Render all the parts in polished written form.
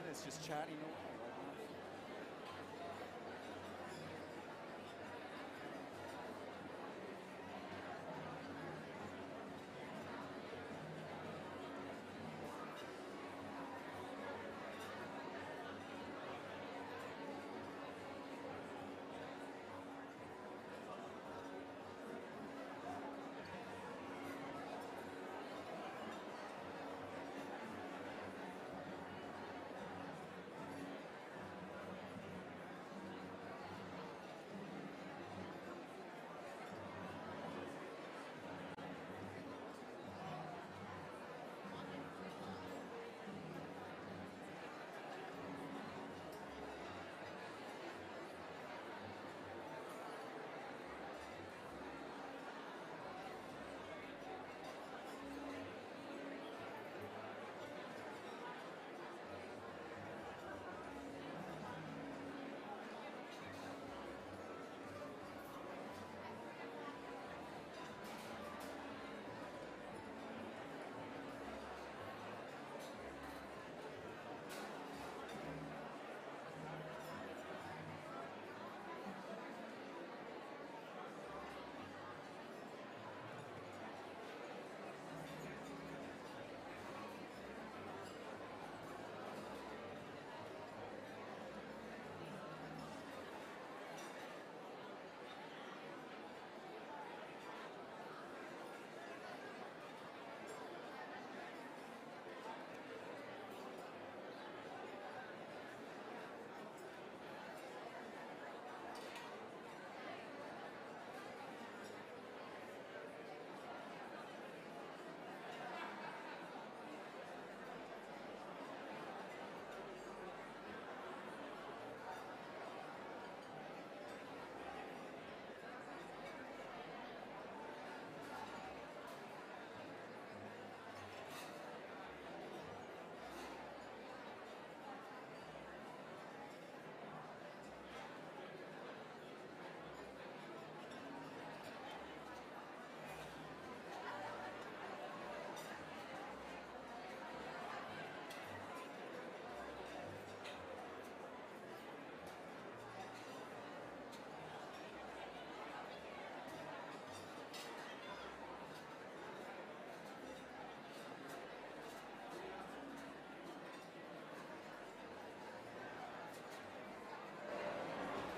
minutes just chatting away.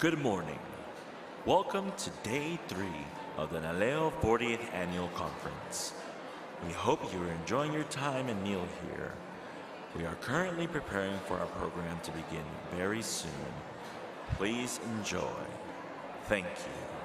Good morning. Welcome to day 3 of the NALEO 40th Annual Conference. We hope you are enjoying your time and meal here. We are currently preparing for our program to begin very soon. Please enjoy. Thank you.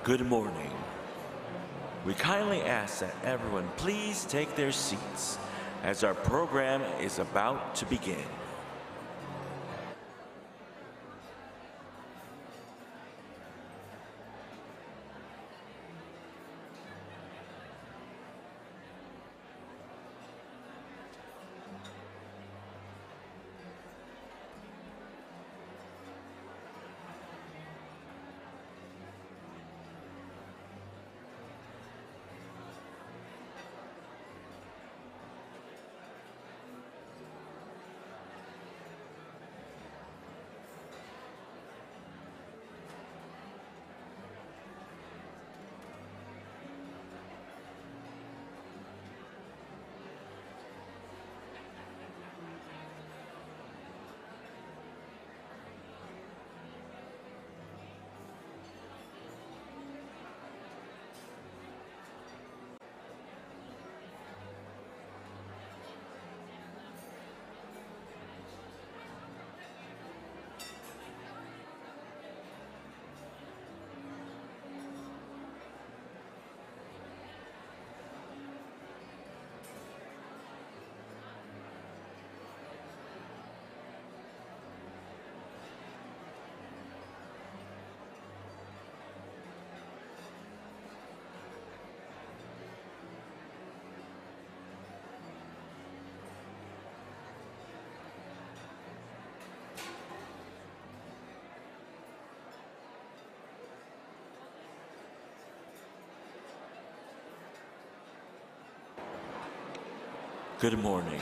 Good morning. We kindly ask that everyone please take their seats as our program is about to begin. Good morning.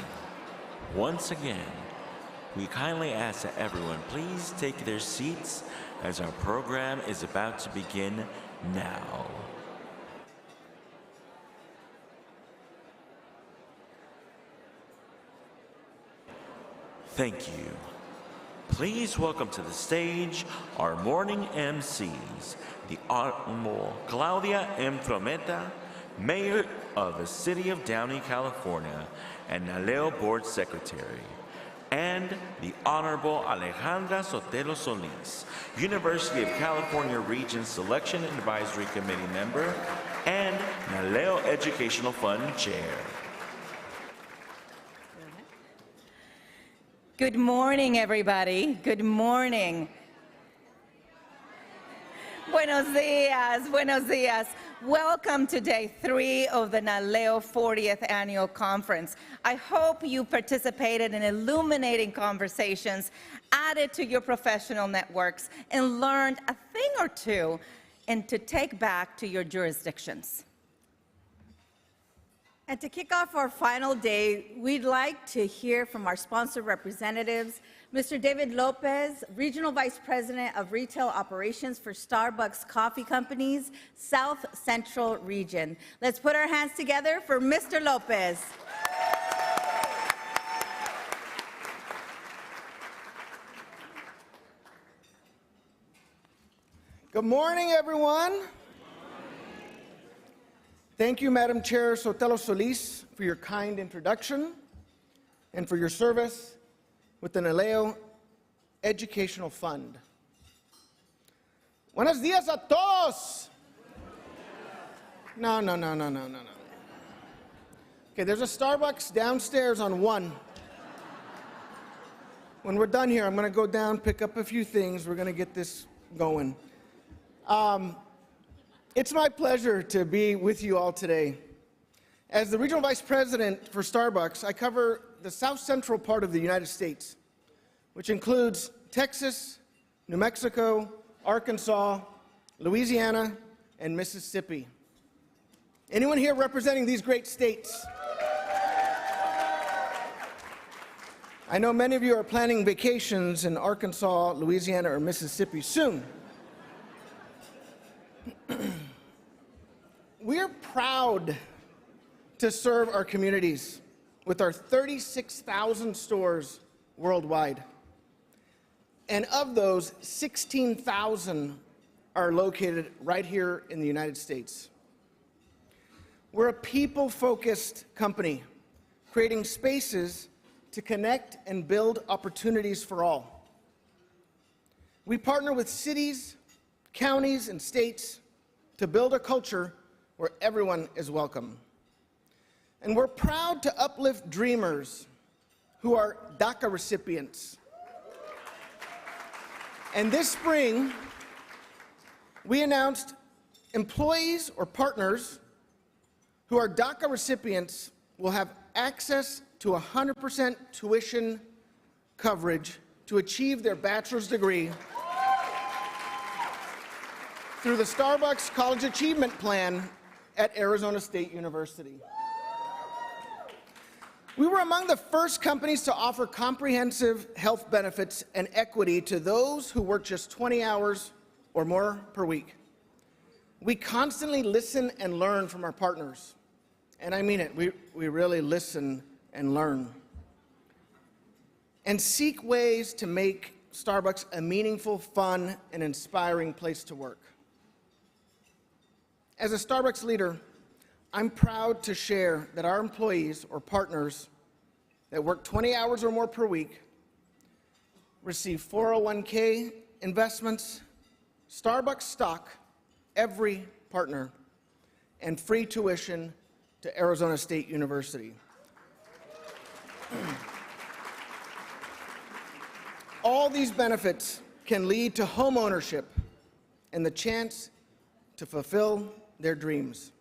Once again, we kindly ask that everyone please take their seats as our program is about to begin now. Thank you. Please welcome to the stage our morning MCs, the Honorable Claudia M. Prometa, Mayor of the City of Downey, California, and NALEO Board Secretary, and the Honorable Alejandra Sotelo Solis, University of California Region Selection Advisory Committee member, and NALEO Educational Fund Chair. Good morning, everybody. Good morning. Buenos días, buenos días. Welcome to day 3 of the NALEO 40th Annual Conference. I hope you participated in illuminating conversations, added to your professional networks, and learned a thing or two and to take back to your jurisdictions. And to kick off our final day, we'd like to hear from our sponsor representatives, Mr. David Lopez, Regional Vice President of Retail Operations for Starbucks Coffee Company's South Central Region. Let's put our hands together for Mr. Lopez. Good morning, everyone. Thank you, Madam Chair Sotelo Solis, for your kind introduction and for your service with the NALEO Educational Fund. Buenos días a todos. No. Okay, there's a Starbucks downstairs on 1. When we're done here, I'm going to go down, pick up a few things. We're going to get this going. It's my pleasure to be with you all today. As the Regional Vice President for Starbucks, I cover the south central part of the United States, which includes Texas, New Mexico, Arkansas, Louisiana, and Mississippi. Anyone here representing these great states? I know many of you are planning vacations in Arkansas, Louisiana, or Mississippi soon. We're proud to serve our communities with our 36,000 stores worldwide. And of those, 16,000 are located right here in the United States. We're a people-focused company, creating spaces to connect and build opportunities for all. We partner with cities, counties, and states to build a culture where everyone is welcome. And we're proud to uplift dreamers who are DACA recipients. And this spring, we announced employees or partners who are DACA recipients will have access to 100% tuition coverage to achieve their bachelor's degree through the Starbucks College Achievement Plan at Arizona State University. We were among the first companies to offer comprehensive health benefits and equity to those who work just 20 hours or more per week. We constantly listen and learn from our partners. And I mean it, we really listen and learn. And seek ways to make Starbucks a meaningful, fun, and inspiring place to work. As a Starbucks leader, I'm proud to share that our employees or partners that work 20 hours or more per week receive 401k investments, Starbucks stock, every partner, and free tuition to Arizona State University. All these benefits can lead to home ownership and the chance to fulfill their dreams.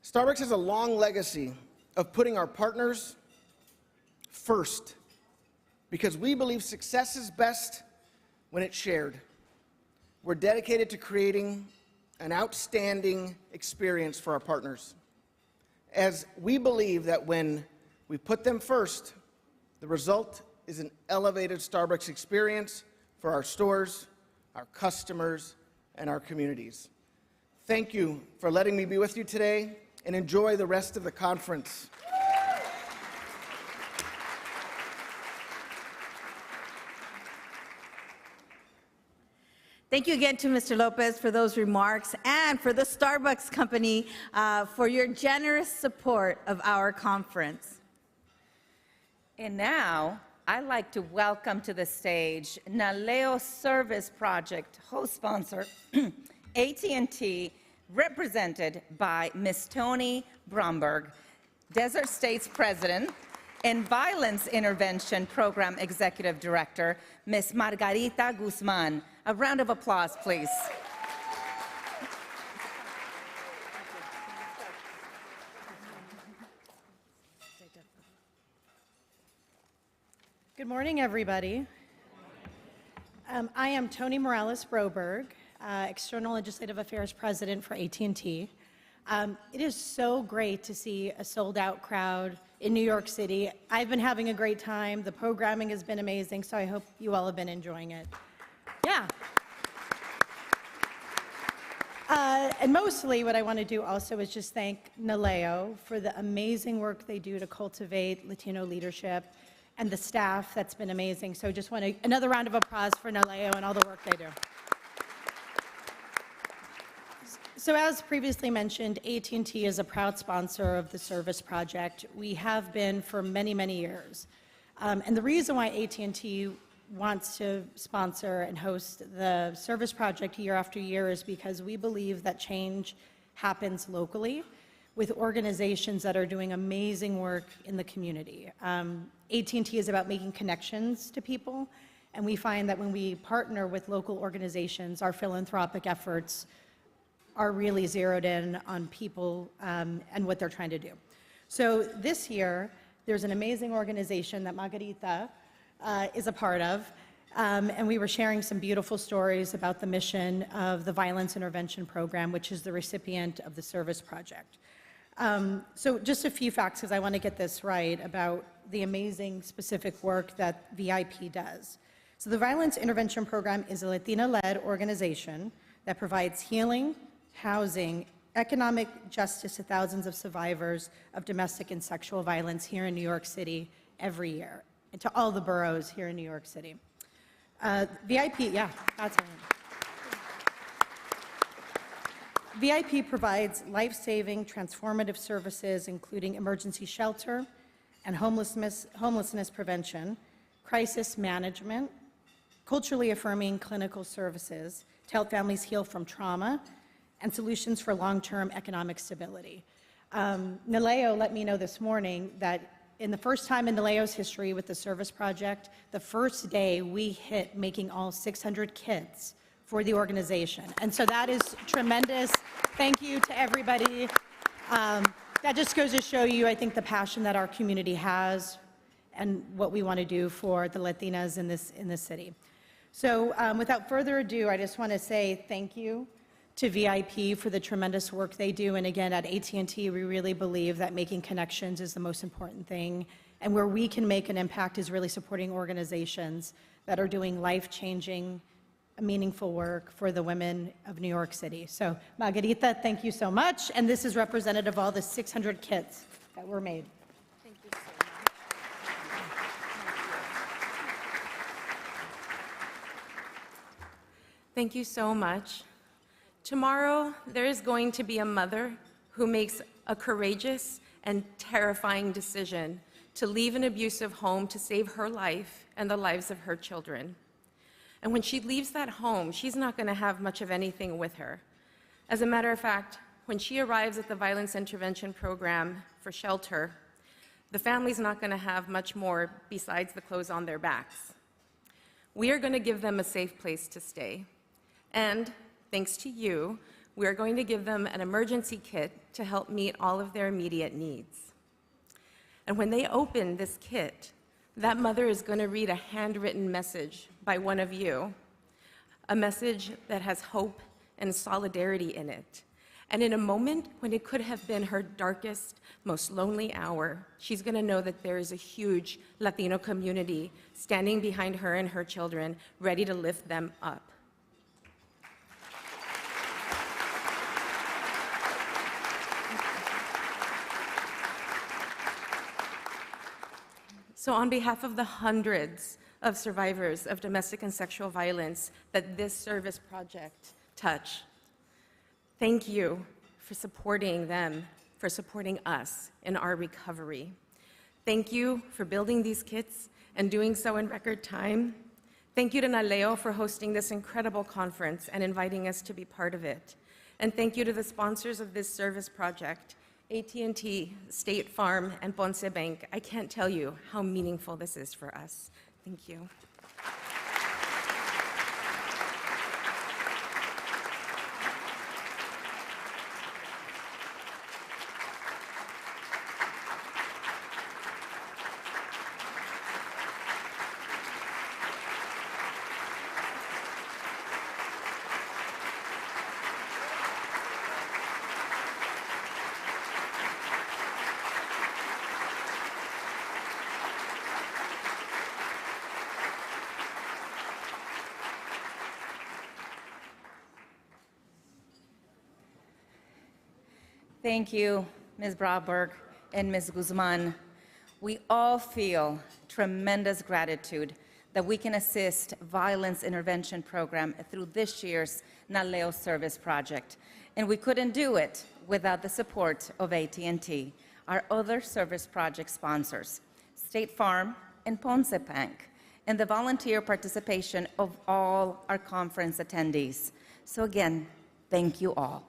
Starbucks has a long legacy of putting our partners first because we believe success is best when it's shared. We're dedicated to creating an outstanding experience for our partners, as we believe that when we put them first, the result is an elevated Starbucks experience for our stores, our customers, and our communities. Thank you for letting me be with you today, and enjoy the rest of the conference. Thank you again to Mr. Lopez for those remarks and for the Starbucks Company for your generous support of our conference. And now, I'd like to welcome to the stage Naleo Service Project host sponsor, AT&T, represented by Ms. Toni Bromberg, Desert States President, and Violence Intervention Program Executive Director, Ms. Margarita Guzman. A round of applause, please. Good morning, everybody. I am Toni Morales Broberg, External Legislative Affairs President for AT&T. It is so great to see a sold-out crowd in New York City. I've been having a great time. The programming has been amazing, so I hope you all have been enjoying it. Yeah. And mostly what I want to do also is just thank NALEO for the amazing work they do to cultivate Latino leadership and the staff that's been amazing. So just want another round of applause for NALEO and all the work they do. So as previously mentioned, AT&T is a proud sponsor of the Service Project. We have been for many, many years. And the reason why AT&T wants to sponsor and host the Service Project year after year is because we believe that change happens locally with organizations that are doing amazing work in the community. AT&T is about making connections to people, and we find that when we partner with local organizations, our philanthropic efforts are really zeroed in on people and what they're trying to do. So this year, there's an amazing organization that Margarita is a part of, and we were sharing some beautiful stories about the mission of the Violence Intervention Program, which is the recipient of the Service Project. So just a few facts, because I want to get this right, about the amazing specific work that VIP does. So the Violence Intervention Program is a Latina-led organization that provides healing, housing, economic justice to thousands of survivors of domestic and sexual violence here in New York City every year, and to all the boroughs here in New York City. VIP, yeah, that's it. VIP provides life-saving, transformative services, including emergency shelter and homelessness prevention, crisis management, culturally affirming clinical services to help families heal from trauma, and solutions for long-term economic stability. NALEO let me know this morning that in the first time in NALEO's history with the service project, the first day we hit making all 600 kits for the organization. And so that is tremendous. Thank you to everybody. That just goes to show you, I think, the passion that our community has and what we want to do for the Latinas in this city. So without further ado, I just want to say thank you to VIP for the tremendous work they do. And again, at AT&T, we really believe that making connections is the most important thing. And where we can make an impact is really supporting organizations that are doing life-changing, meaningful work for the women of New York City. So Margarita, thank you so much. And this is representative of all the 600 kits that were made. Thank you so much. Thank you so much. Tomorrow, there is going to be a mother who makes a courageous and terrifying decision to leave an abusive home to save her life and the lives of her children. And when she leaves that home, she's not going to have much of anything with her. As a matter of fact, when she arrives at the Violence Intervention Program for shelter, the family's not going to have much more besides the clothes on their backs. We are going to give them a safe place to stay. And thanks to you, we are going to give them an emergency kit to help meet all of their immediate needs. And when they open this kit, that mother is going to read a handwritten message by one of you, a message that has hope and solidarity in it. And in a moment when it could have been her darkest, most lonely hour, she's going to know that there is a huge Latino community standing behind her and her children, ready to lift them up. So on behalf of the hundreds of survivors of domestic and sexual violence that this service project touch, thank you for supporting them, for supporting us in our recovery. Thank you for building these kits and doing so in record time. Thank you to NALEO for hosting this incredible conference and inviting us to be part of it. And thank you to the sponsors of this service project, AT&T, State Farm, and Ponce Bank. I can't tell you how meaningful this is for us. Thank you. Thank you, Ms. Broadberg and Ms. Guzman. We all feel tremendous gratitude that we can assist Violence Intervention Program through this year's NALEO Service Project. And we couldn't do it without the support of AT&T, our other service project sponsors, State Farm and Ponce Bank, and the volunteer participation of all our conference attendees. So again, thank you all.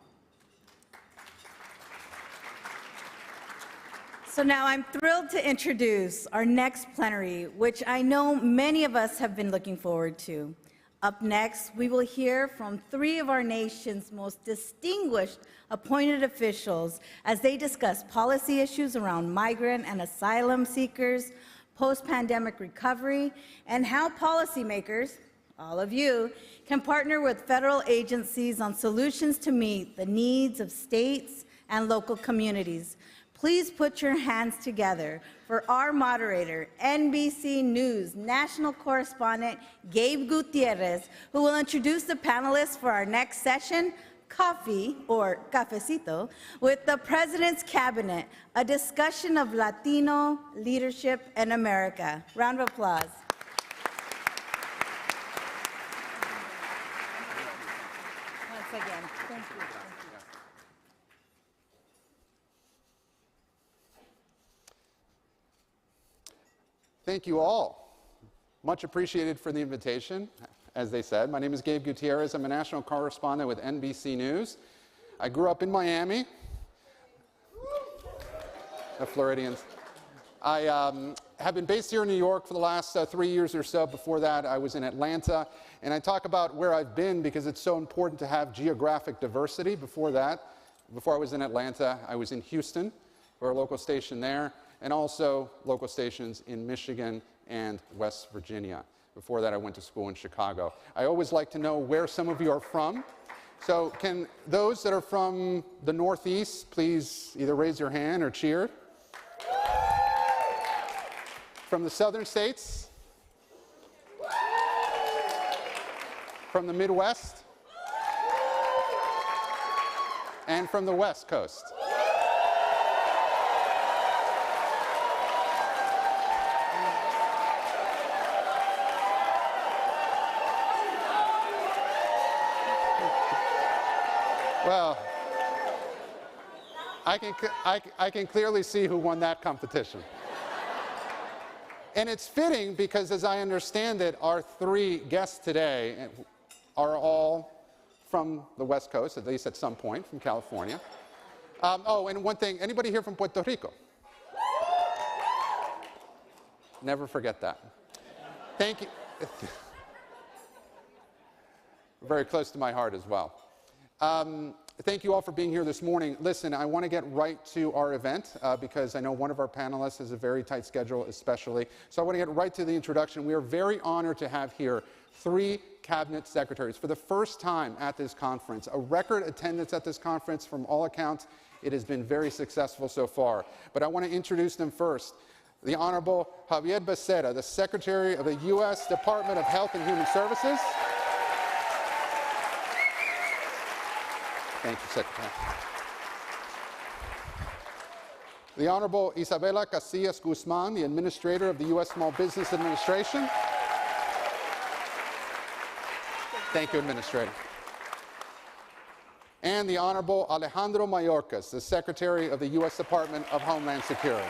So now I'm thrilled to introduce our next plenary, which I know many of us have been looking forward to. Up next, we will hear from three of our nation's most distinguished appointed officials as they discuss policy issues around migrant and asylum seekers, post-pandemic recovery, and how policymakers, all of you, can partner with federal agencies on solutions to meet the needs of states and local communities. Please put your hands together for our moderator, NBC News national correspondent Gabe Gutierrez, who will introduce the panelists for our next session, Coffee, or Cafecito, with the President's Cabinet, a discussion of Latino leadership in America. Round of applause. Once again, thank you. Thank you all. Much appreciated for the invitation. As they said, my name is Gabe Gutierrez. I'm a national correspondent with NBC News. I grew up in Miami. The Floridians. I have been based here in New York for the last 3 years or so. Before that, I was in Atlanta. And I talk about where I've been because it's so important to have geographic diversity. Before that, before I was in Atlanta, I was in Houston for a local station there, and also local stations in Michigan and West Virginia. Before that, I went to school in Chicago. I always like to know where some of you are from. So can those that are from the Northeast please either raise your hand or cheer? From the southern states? From the Midwest? And from the West Coast? Well, I can clearly see who won that competition. And it's fitting because, as I understand it, our three guests today are all from the West Coast, at least at some point, from California. Oh, and one thing, anybody here from Puerto Rico? Never forget that. Thank you. Very close to my heart as well. Thank you all for being here this morning. Listen, I want to get right to our event because I know one of our panelists has a very tight schedule especially. So I want to get right to the introduction. We are very honored to have here 3 cabinet secretaries for the first time at this conference. A record attendance at this conference from all accounts. It has been very successful so far. But I want to introduce them first. The Honorable Javier Becerra, the Secretary of the U.S. Department of Health and Human Services. Thank you, Secretary. The Honorable Isabela Casillas Guzman, the Administrator of the U.S. Small Business Administration. Thank you, Administrator. And the Honorable Alejandro Mayorkas, the Secretary of the U.S. Department of Homeland Security.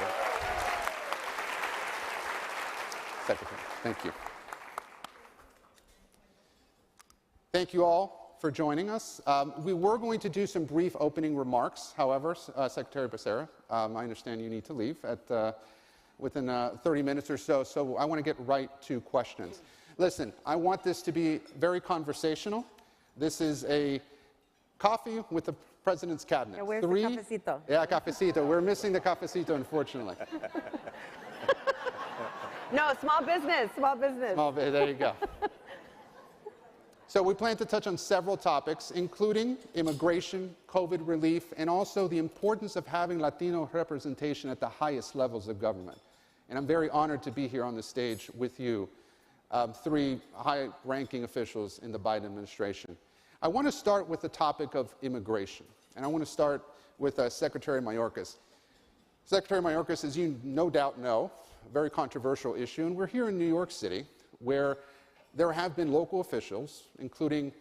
Secretary, thank you. Thank you all for joining us. We were going to do some brief opening remarks. However, Secretary Becerra, I understand you need to leave within 30 minutes or so, so I want to get right to questions. Listen, I want this to be very conversational. This is a coffee with the President's cabinet. Yeah, where's the cafecito? Yeah, cafecito. We're missing the cafecito, unfortunately. No, small business, small business. There you go. So we plan to touch on several topics, including immigration, COVID relief, and also the importance of having Latino representation at the highest levels of government. And I'm very honored to be here on the stage with you, 3 high-ranking officials in the Biden administration. I want to start with the topic of immigration, and I want to start with Secretary Mayorkas. Secretary Mayorkas, as you no doubt know, a very controversial issue, and we're here in New York City, where there have been local officials, including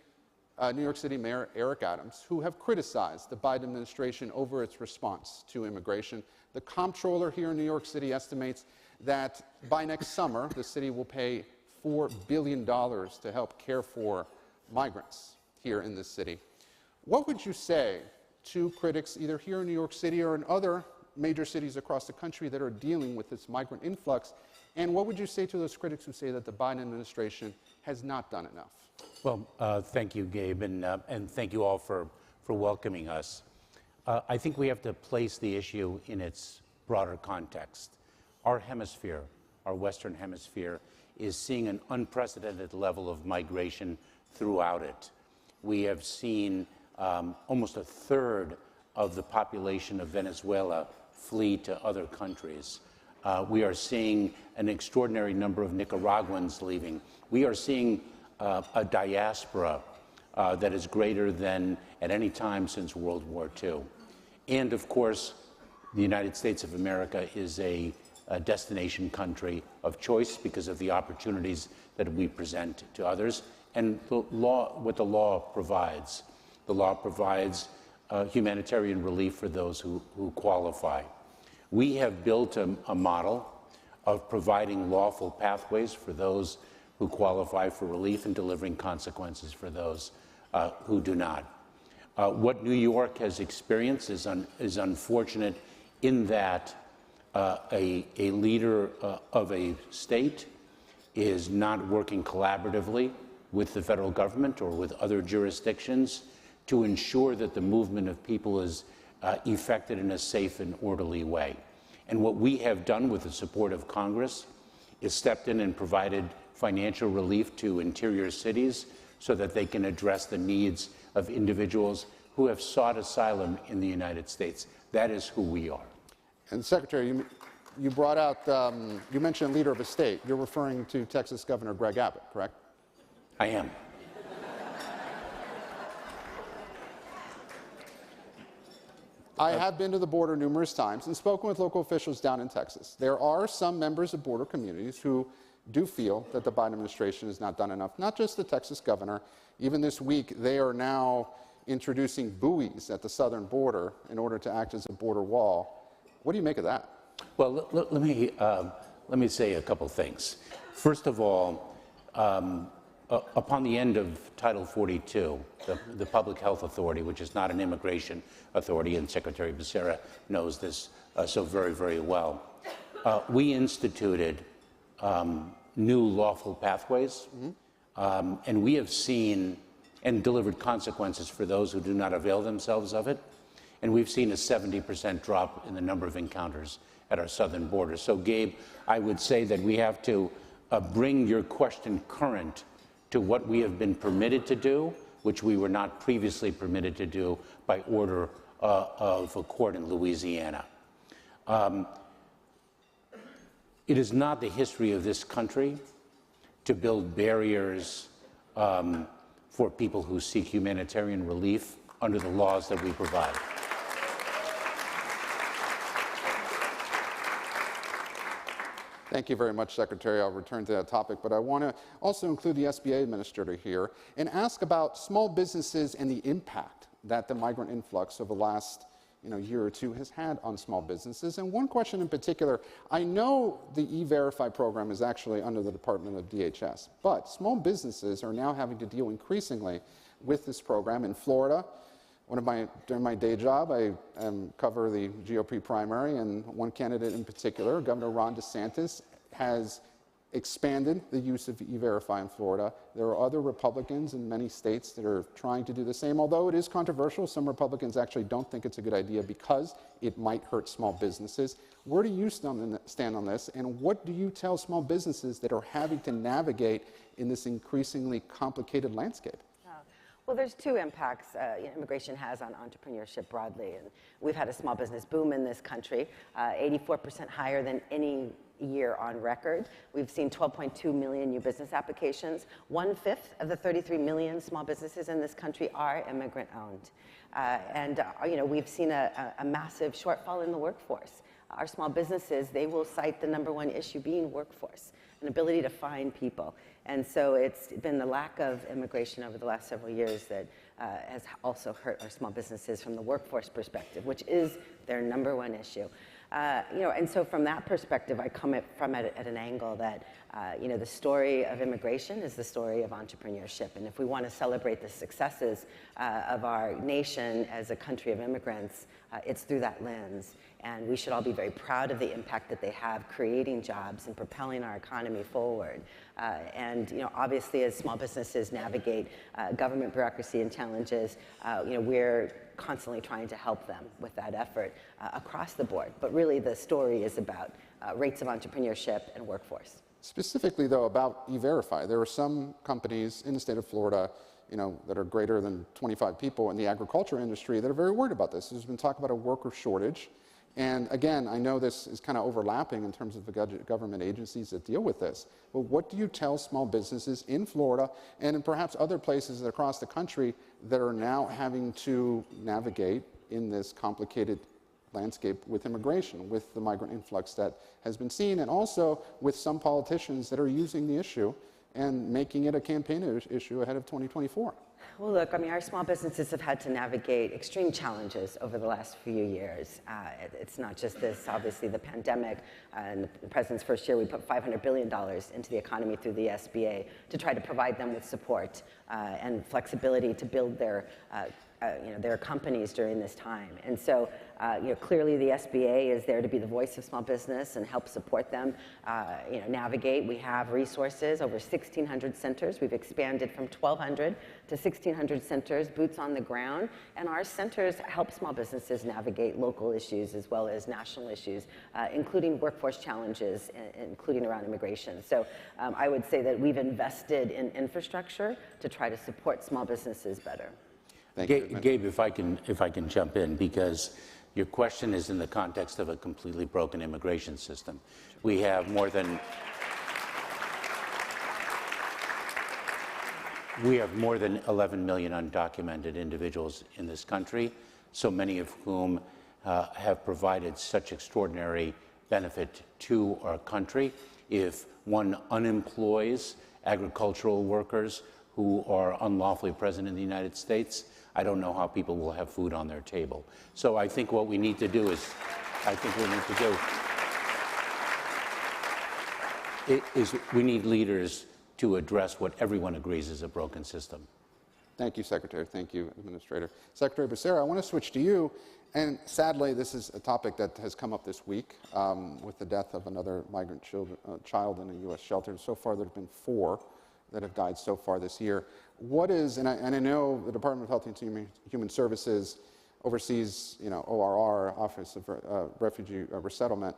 New York City Mayor Eric Adams, who have criticized the Biden administration over its response to immigration. The comptroller here in New York City estimates that by next summer, the city will pay $4 billion to help care for migrants here in this city. What would you say to critics either here in New York City or in other major cities across the country that are dealing with this migrant influx? And what would you say to those critics who say that the Biden administration has not done enough? Well, thank you, Gabe, and thank you all for welcoming us. I think we have to place the issue in its broader context. Our hemisphere, our Western hemisphere, is seeing an unprecedented level of migration throughout it. We have seen almost a third of the population of Venezuela flee to other countries. We are seeing an extraordinary number of Nicaraguans leaving. We are seeing a diaspora that is greater than at any time since World War II. And of course, the United States of America is a destination country of choice because of the opportunities that we present to others and what the law provides. The law provides humanitarian relief for those who qualify. We have built a model of providing lawful pathways for those who qualify for relief and delivering consequences for those who do not. What New York has experienced is unfortunate in that a leader of a state is not working collaboratively with the federal government or with other jurisdictions to ensure that the movement of people is effected in a safe and orderly way. And what we have done with the support of Congress is stepped in and provided financial relief to interior cities so that they can address the needs of individuals who have sought asylum in the United States. That is who we are. And Secretary, you brought out, you mentioned leader of a state. You're referring to Texas Governor Greg Abbott, correct? I am. I have been to the border numerous times and spoken with local officials down in Texas. There are some members of border communities who do feel that the Biden administration has not done enough, not just the Texas governor. Even this week, they are now introducing buoys at the southern border in order to act as a border wall. What do you make of that? Well, let me say a couple things. First of all, upon the end of Title 42, the Public Health Authority, which is not an immigration authority, and Secretary Becerra knows this so very, very well, we instituted new lawful pathways, and we have seen and delivered consequences for those who do not avail themselves of it. And we've seen a 70% drop in the number of encounters at our southern border. So, Gabe, I would say that we have to bring your question current to what we have been permitted to do, which we were not previously permitted to do by order of a court in Louisiana. It is not the history of this country to build barriers for people who seek humanitarian relief under the laws that we provide. Thank you very much, Secretary. I'll return to that topic, but I want to also include the SBA administrator here and ask about small businesses and the impact that the migrant influx of the last year or two has had on small businesses. And one question in particular, I know the E-Verify program is actually under the Department of DHS, but small businesses are now having to deal increasingly with this program. In Florida, during my day job, I cover the GOP primary, and one candidate in particular, Governor Ron DeSantis, has expanded the use of E-Verify in Florida. There are other Republicans in many states that are trying to do the same. Although it is controversial, some Republicans actually don't think it's a good idea because it might hurt small businesses. Where do you stand on this, and what do you tell small businesses that are having to navigate in this increasingly complicated landscape? Well, there's two impacts immigration has on entrepreneurship broadly. And we've had a small business boom in this country, 84% higher than any year on record. We've seen 12.2 million new business applications. 1/5 of the 33 million small businesses in this country are immigrant-owned. We've seen a massive shortfall in the workforce. Our small businesses, they will cite the #1 issue being workforce, an ability to find people. And so it's been the lack of immigration over the last several years that has also hurt our small businesses from the workforce perspective, which is their #1 issue. And so from that perspective, I come from it at an angle that, the story of immigration is the story of entrepreneurship. And if we want to celebrate the successes of our nation as a country of immigrants, it's through that lens. And we should all be very proud of the impact that they have creating jobs and propelling our economy forward. Obviously, as small businesses navigate government bureaucracy and challenges, we're constantly trying to help them with that effort across the board. But really, the story is about rates of entrepreneurship and workforce. Specifically, though, about E-Verify, there are some companies in the state of Florida, that are greater than 25 people in the agriculture industry that are very worried about this. There's been talk about a worker shortage. And again, I know this is kind of overlapping in terms of the government agencies that deal with this. But what do you tell small businesses in Florida and in perhaps other places across the country that are now having to navigate in this complicated landscape with immigration, with the migrant influx that has been seen, and also with some politicians that are using the issue and making it a campaign issue ahead of 2024? Well, look, our small businesses have had to navigate extreme challenges over the last few years. It's not just this, obviously, the pandemic. In the president's first year, we put $500 billion into the economy through the SBA to try to provide them with support and flexibility to build their their companies during this time. And so, clearly the SBA is there to be the voice of small business and help support them, navigate. We have resources, over 1,600 centers. We've expanded from 1,200 to 1,600 centers, boots on the ground. And our centers help small businesses navigate local issues as well as national issues, including workforce challenges, including around immigration. So I would say that we've invested in infrastructure to try to support small businesses better. Gabe, if I can jump in, because your question is in the context of a completely broken immigration system. We have more than 11 million undocumented individuals in this country, so many of whom have provided such extraordinary benefit to our country. If one unemploys agricultural workers who are unlawfully present in the United States, I don't know how people will have food on their table. So I think what we need to do is, we need leaders to address what everyone agrees is a broken system. Thank you, Secretary. Thank you, Administrator. Secretary Becerra, I want to switch to you. And sadly, this is a topic that has come up this week with the death of another migrant child in a U.S. shelter. So far, there have been 4 that have died so far this year. What is, and I know the Department of Health and Human Services oversees, ORR, Office of Refugee Resettlement.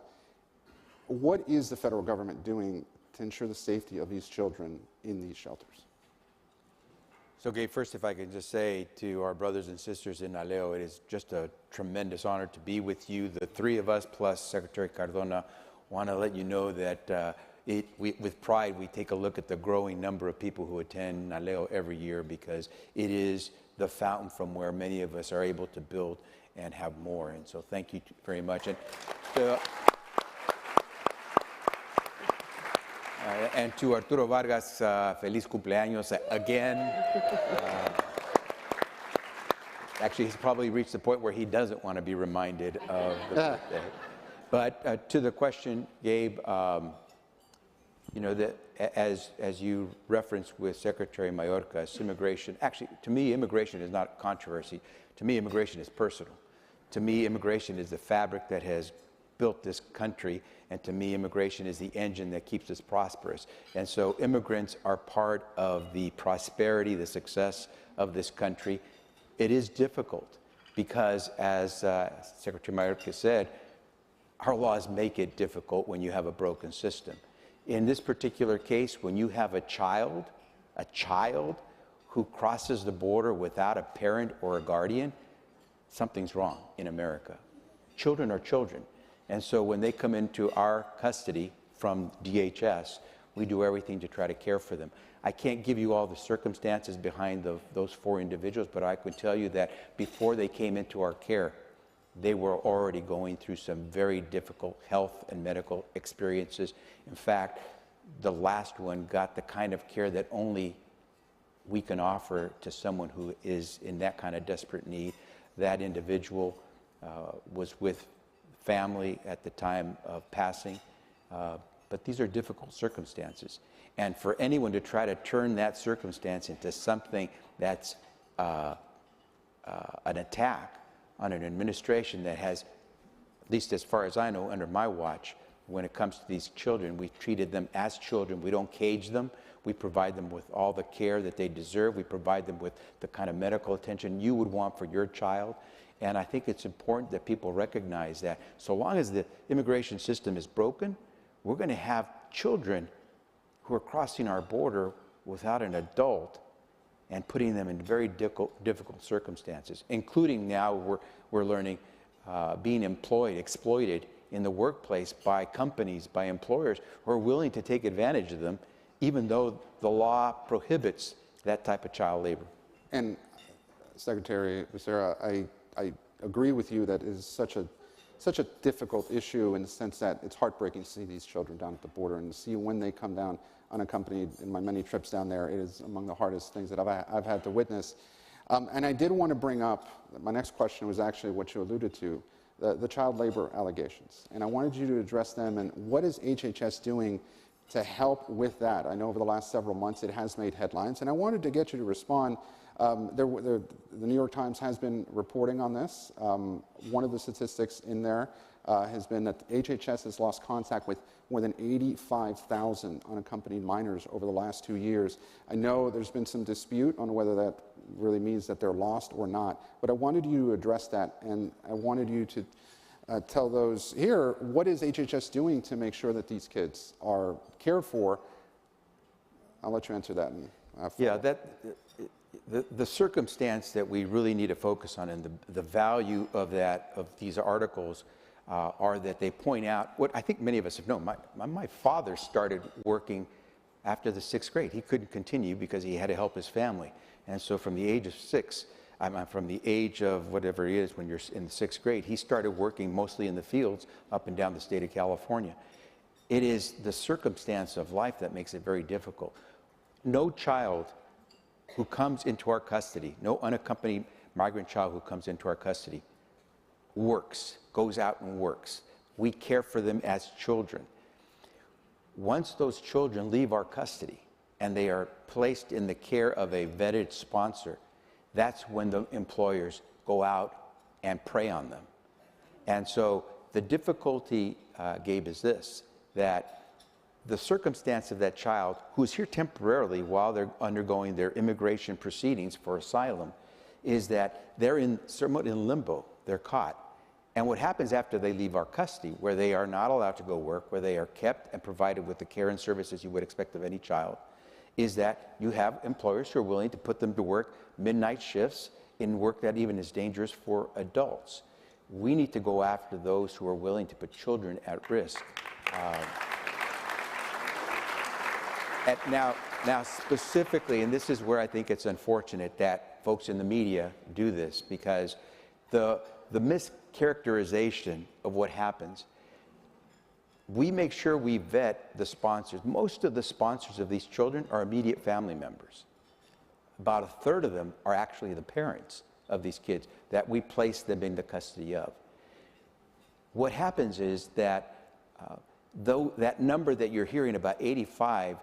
What is the federal government doing to ensure the safety of these children in these shelters? So, Gabe, first, if I can just say to our brothers and sisters in Naleo, it is just a tremendous honor to be with you. The 3 of us, plus Secretary Cardona, want to let you know that with pride, we take a look at the growing number of people who attend Naleo every year, because it is the fountain from where many of us are able to build and have more. And so thank you very much. And to Arturo Vargas, feliz cumpleaños again. Actually, he's probably reached the point where he doesn't want to be reminded of the birthday. But to the question, Gabe, that as you referenced with Secretary Mayorkas, immigration, actually, to me, immigration is not controversy. To me, immigration is personal. To me, immigration is the fabric that has built this country, and to me, immigration is the engine that keeps us prosperous. And so immigrants are part of the prosperity, the success of this country. It is difficult because, as Secretary Mayorkas said, our laws make it difficult when you have a broken system. In this particular case, when you have a child who crosses the border without a parent or a guardian, something's wrong in America. Children are children. And so when they come into our custody from DHS, we do everything to try to care for them. I can't give you all the circumstances behind those 4 individuals, but I could tell you that before they came into our care, they were already going through some very difficult health and medical experiences. In fact, the last one got the kind of care that only we can offer to someone who is in that kind of desperate need. That individual was with family at the time of passing, but these are difficult circumstances. And for anyone to try to turn that circumstance into something that's an attack on an administration that has, at least as far as I know, under my watch, when it comes to these children, we treated them as children. We don't cage them. We provide them with all the care that they deserve. We provide them with the kind of medical attention you would want for your child. And I think it's important that people recognize that so long as the immigration system is broken, we're going to have children who are crossing our border without an adult and putting them in very difficult circumstances, including now we're learning being exploited in the workplace by companies, by employers who are willing to take advantage of them, even though the law prohibits that type of child labor. And Secretary Becerra, I agree with you that it is such a difficult issue in the sense that it's heartbreaking to see these children down at the border and to see when they come down unaccompanied. In my many trips down there, it is among the hardest things that I've had to witness. And I did want to bring up, my next question was actually what you alluded to, the child labor allegations. And I wanted you to address them, and what is HHS doing to help with that? I know over the last several months it has made headlines, and I wanted to get you to respond The New York Times has been reporting on this. One of the statistics in there has been that HHS has lost contact with more than 85,000 unaccompanied minors over the last 2 years. I know there's been some dispute on whether that really means that they're lost or not, but I wanted you to address that, and I wanted you to tell those here, what is HHS doing to make sure that these kids are cared for? I'll let you answer that. Yeah, the circumstance that we really need to focus on and the value of these articles are that they point out what I think many of us have known. My father started working after the 6th grade. He couldn't continue because he had to help his family. And so from the age of 6, from the age of whatever it is when you're in the 6th grade, he started working mostly in the fields up and down the state of California. It is the circumstance of life that makes it very difficult. No child who comes into our custody, no unaccompanied migrant child who comes into our custody, goes out and works. We care for them as children. Once those children leave our custody and they are placed in the care of a vetted sponsor, that's when the employers go out and prey on them. And so the difficulty, Gabe, is this, that the circumstance of that child who is here temporarily while they're undergoing their immigration proceedings for asylum is that they're somewhat in limbo. They're caught. And what happens after they leave our custody, where they are not allowed to go work, where they are kept and provided with the care and services you would expect of any child, is that you have employers who are willing to put them to work midnight shifts in work that even is dangerous for adults. We need to go after those who are willing to put children at risk. Now specifically, and this is where I think it's unfortunate that folks in the media do this, because the mischaracterization of what happens, we make sure we vet the sponsors. Most of the sponsors of these children are immediate family members. About a third of them are actually the parents of these kids that we place them in the custody of. What happens is that though that number that you're hearing about 85,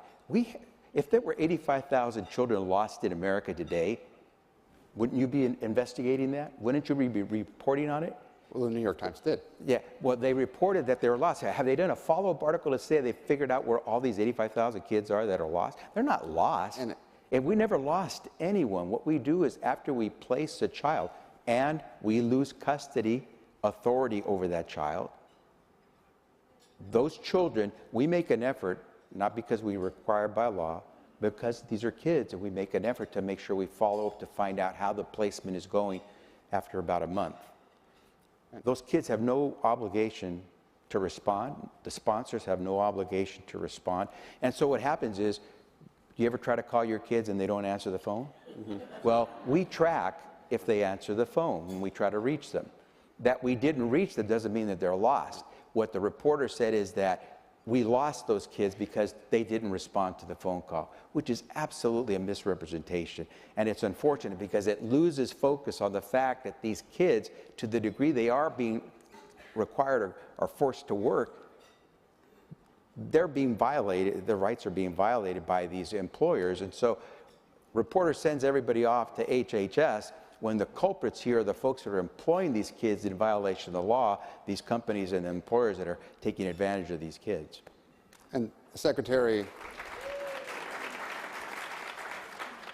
if there were 85,000 children lost in America today, wouldn't you be investigating that? Wouldn't you be reporting on it? Well, the New York Times did. Yeah, well, they reported that they were lost. Have they done a follow-up article to say they figured out where all these 85,000 kids are that are lost? They're not lost. And we never lost anyone. What we do is after we place a child and we lose custody authority over that child, those children, we make an effort, not because we require by law, because these are kids, and we make an effort to make sure we follow up to find out how the placement is going after about a month. Those kids have no obligation to respond. The sponsors have no obligation to respond. And so what happens is, do you ever try to call your kids and they don't answer the phone? Mm-hmm. Well, we track if they answer the phone when we try to reach them. That we didn't reach them doesn't mean that they're lost. What the reporter said is that we lost those kids because they didn't respond to the phone call, which is absolutely a misrepresentation. And it's unfortunate because it loses focus on the fact that these kids, to the degree they are being required or forced to work, they're being violated, their rights are being violated by these employers. And so reporter sends everybody off to HHS when the culprits here are the folks that are employing these kids in violation of the law, these companies and employers that are taking advantage of these kids. And Secretary,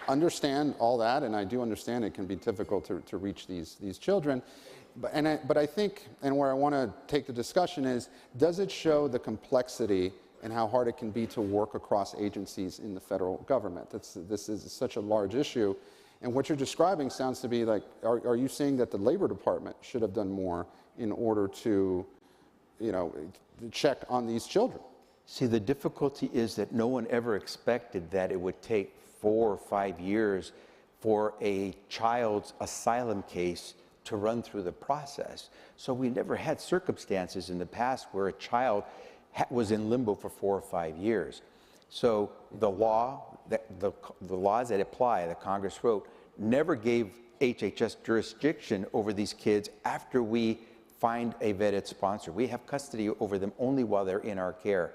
understand all that, and I do understand it can be difficult to reach these children. But I think, and where I want to take the discussion is, does it show the complexity and how hard it can be to work across agencies in the federal government? This is such a large issue. And what you're describing sounds to be like, are you saying that the Labor Department should have done more in order to, check on these children? See, the difficulty is that no one ever expected that it would take 4 or 5 years for a child's asylum case to run through the process. So we never had circumstances in the past where a child was in limbo for 4 or 5 years. So the law, the laws that apply, that Congress wrote, never gave HHS jurisdiction over these kids after we find a vetted sponsor. We have custody over them only while they're in our care.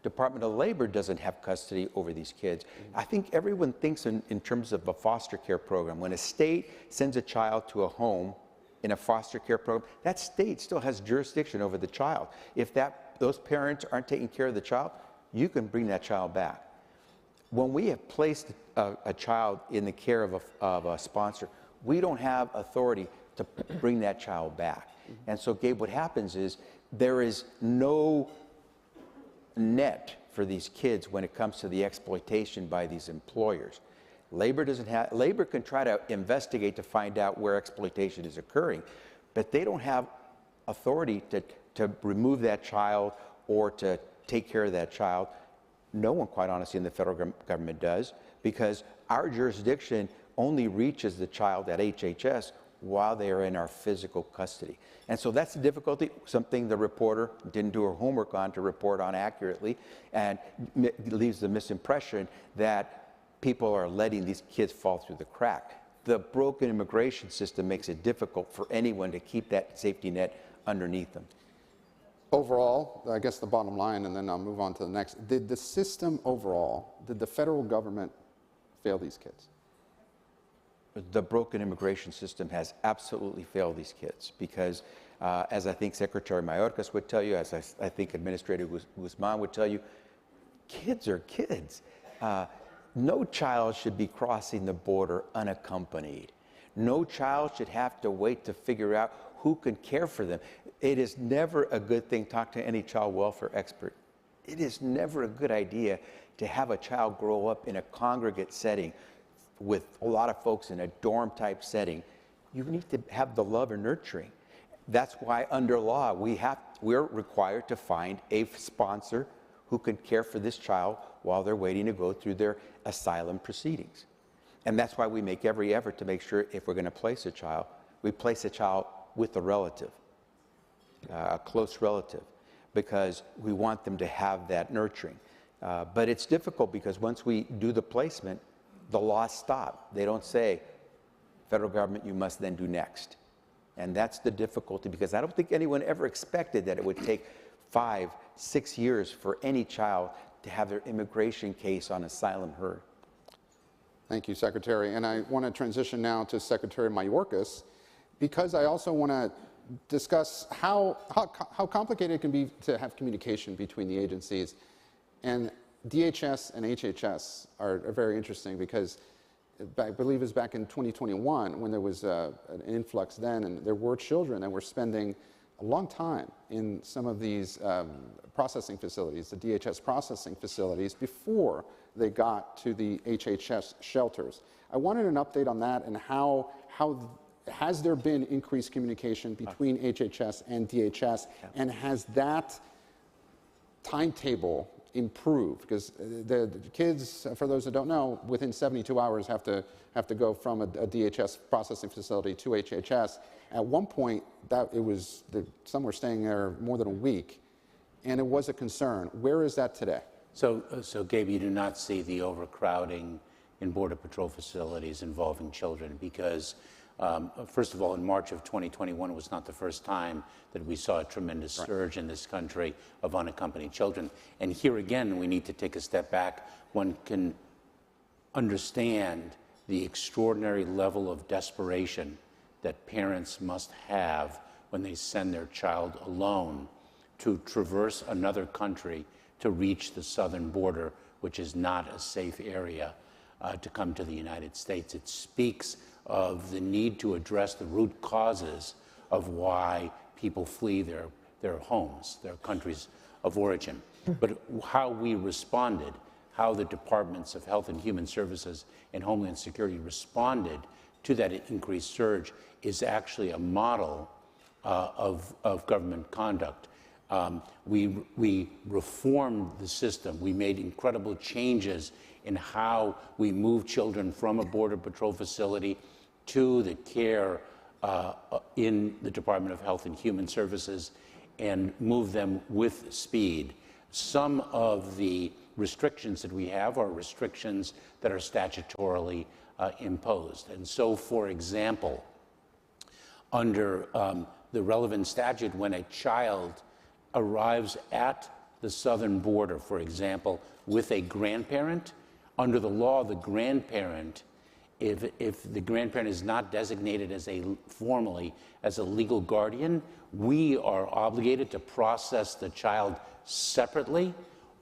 Department of Labor doesn't have custody over these kids. I think everyone thinks in terms of a foster care program. When a state sends a child to a home in a foster care program, that state still has jurisdiction over the child. If those parents aren't taking care of the child, you can bring that child back. When we have placed a child in the care of a sponsor, we don't have authority to bring that child back. And so, Gabe, what happens is there is no net for these kids when it comes to the exploitation by these employers. Labor can try to investigate to find out where exploitation is occurring, but they don't have authority to remove that child or to take care of that child. No one, quite honestly, in the federal government does, because our jurisdiction only reaches the child at HHS while they are in our physical custody. And so that's the difficulty, something the reporter didn't do her homework on to report on accurately, and leaves the misimpression that people are letting these kids fall through the crack. The broken immigration system makes it difficult for anyone to keep that safety net underneath them. Overall, I guess the bottom line, and then I'll move on to the next. Did the system overall, did the federal government fail these kids? The broken immigration system has absolutely failed these kids because, as I think Secretary Mayorkas would tell you, as I think Administrator Guzman would tell you, kids are kids. No child should be crossing the border unaccompanied. No child should have to wait to figure out who can care for them. It is never a good thing, talk to any child welfare expert. It is never a good idea to have a child grow up in a congregate setting with a lot of folks in a dorm type setting. You need to have the love and nurturing. That's why under law, we're required to find a sponsor who can care for this child while they're waiting to go through their asylum proceedings. And that's why we make every effort to make sure if we're going to place a child, we place a child with a relative, a close relative, because we want them to have that nurturing. But it's difficult because once we do the placement, the laws stop. They don't say, federal government, you must then do next. And that's the difficulty, because I don't think anyone ever expected that it would take 5, 6 years for any child to have their immigration case on asylum heard. Thank you, Secretary. And I want to transition now to Secretary Mayorkas, because I also want to discuss how complicated it can be to have communication between the agencies. And DHS and HHS are very interesting because I believe it was back in 2021 when there was an influx then, and there were children that were spending a long time in some of these processing facilities, the DHS processing facilities, before they got to the HHS shelters. I wanted an update on that and how has there been increased communication between HHS and DHS, and has that timetable improved? Because the kids, for those that don't know, within 72 hours have to go from a DHS processing facility to HHS. At one point, some were staying there more than a week, and it was a concern. Where is that today? So Gabe, you do not see the overcrowding in Border Patrol facilities involving children because, first of all, in March of 2021 was not the first time that we saw a tremendous surge in this country of unaccompanied children. And here again, we need to take a step back. One can understand the extraordinary level of desperation that parents must have when they send their child alone to traverse another country to reach the southern border, which is not a safe area to come to the United States. It speaks of the need to address the root causes of why people flee their homes, their countries of origin. But how we responded, how the Departments of Health and Human Services and Homeland Security responded to that increased surge is actually a model of government conduct. We reformed the system. We made incredible changes in how we move children from a Border Patrol facility to the care in the Department of Health and Human Services and move them with speed. Some of the restrictions that we have are restrictions that are statutorily imposed. And so, for example, under the relevant statute, when a child arrives at the southern border, for example, with a grandparent. Under the law, the grandparent, if the grandparent is not designated as formally as a legal guardian, we are obligated to process the child separately,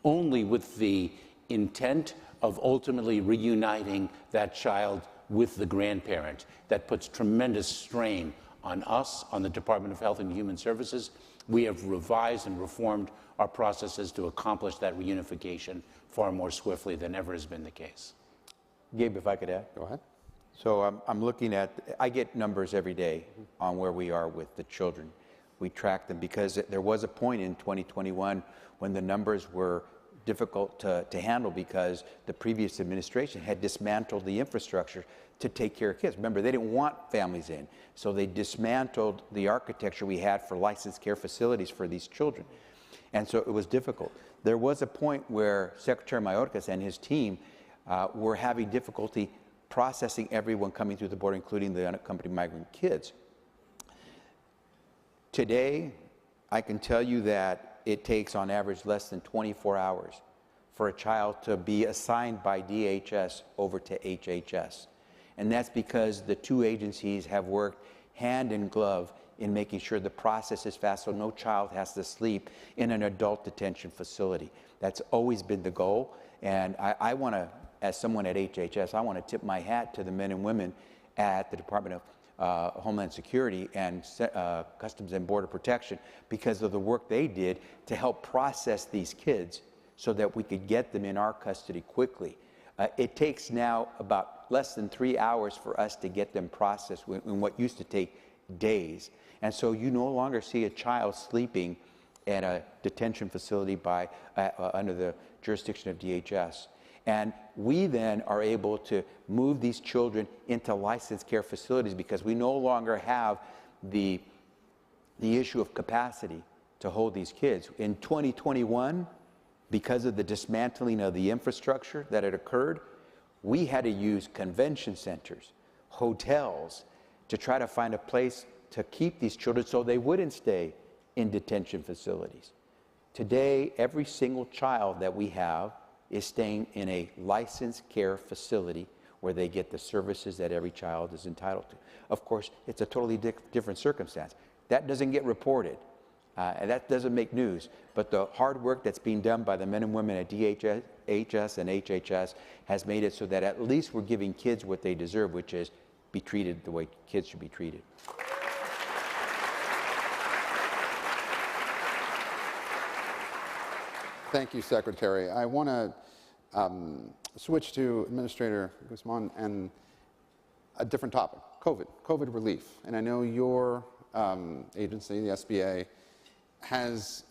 only with the intent of ultimately reuniting that child with the grandparent. That puts tremendous strain on us, on the Department of Health and Human Services. We have revised and reformed our processes to accomplish that reunification far more swiftly than ever has been the case. Gabe, if I could add? Go ahead. So I'm looking at, I get numbers every day on where we are with the children. We track them because there was a point in 2021 when the numbers were difficult to handle because the previous administration had dismantled the infrastructure to take care of kids. Remember, they didn't want families in, so they dismantled the architecture we had for licensed care facilities for these children. And so it was difficult. There was a point where Secretary Mayorkas and his team were having difficulty processing everyone coming through the border, including the unaccompanied migrant kids. Today, I can tell you that it takes on average less than 24 hours for a child to be assigned by DHS over to HHS. And that's because the two agencies have worked hand in glove in making sure the process is fast so no child has to sleep in an adult detention facility. That's always been the goal. And I want to, as someone at HHS, I want to tip my hat to the men and women at the Department of Homeland Security and Customs and Border Protection because of the work they did to help process these kids so that we could get them in our custody quickly. It takes now about less than 3 hours for us to get them processed in what used to take days. And so you no longer see a child sleeping at a detention facility under the jurisdiction of DHS. And we then are able to move these children into licensed care facilities because we no longer have the issue of capacity to hold these kids. In 2021, because of the dismantling of the infrastructure that had occurred, we had to use convention centers, hotels, to try to find a place to keep these children so they wouldn't stay in detention facilities. Today, every single child that we have is staying in a licensed care facility where they get the services that every child is entitled to. Of course, it's a totally different circumstance. That doesn't get reported, and that doesn't make news, but the hard work that's being done by the men and women at DHS and HHS has made it so that at least we're giving kids what they deserve, which is be treated the way kids should be treated. Thank you, Secretary. I want to switch to Administrator Guzman and a different topic, COVID relief. And I know your agency, the SBA, has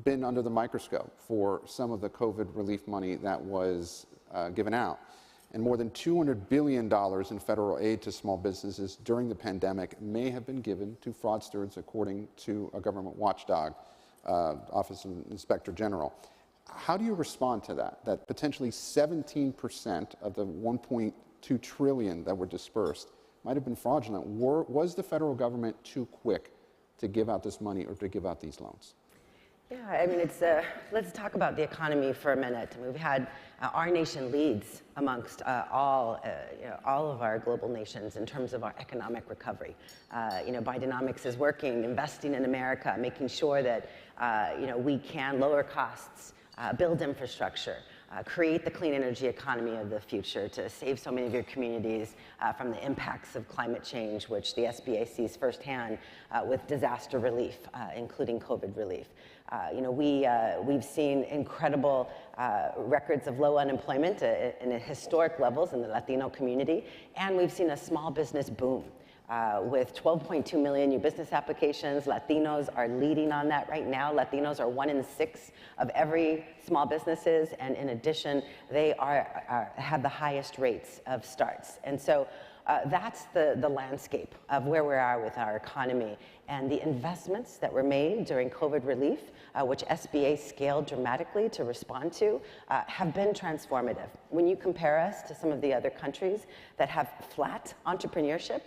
been under the microscope for some of the COVID relief money that was given out. And more than $200 billion in federal aid to small businesses during the pandemic may have been given to fraudsters, according to a government watchdog, Office of Inspector General. How do you respond to that? That potentially 17% of the $1.2 trillion that were dispersed might have been fraudulent. Was the federal government too quick to give out this money or to give out these loans? Yeah, I mean, let's talk about the economy for a minute. I mean, we've had our nation leads amongst all of our global nations in terms of our economic recovery. Bidenomics is working, investing in America, making sure that we can lower costs, build infrastructure, create the clean energy economy of the future to save so many of your communities from the impacts of climate change, which the SBA sees firsthand with disaster relief, including COVID relief. We've seen incredible records of low unemployment in historic levels in the Latino community, and we've seen a small business boom. With 12.2 million new business applications. Latinos are leading on that right now. Latinos are 1 in 6 of every small businesses, and in addition, they have the highest rates of starts. And so that's the landscape of where we are with our economy. And the investments that were made during COVID relief, which SBA scaled dramatically to respond to, have been transformative. When you compare us to some of the other countries that have flat entrepreneurship,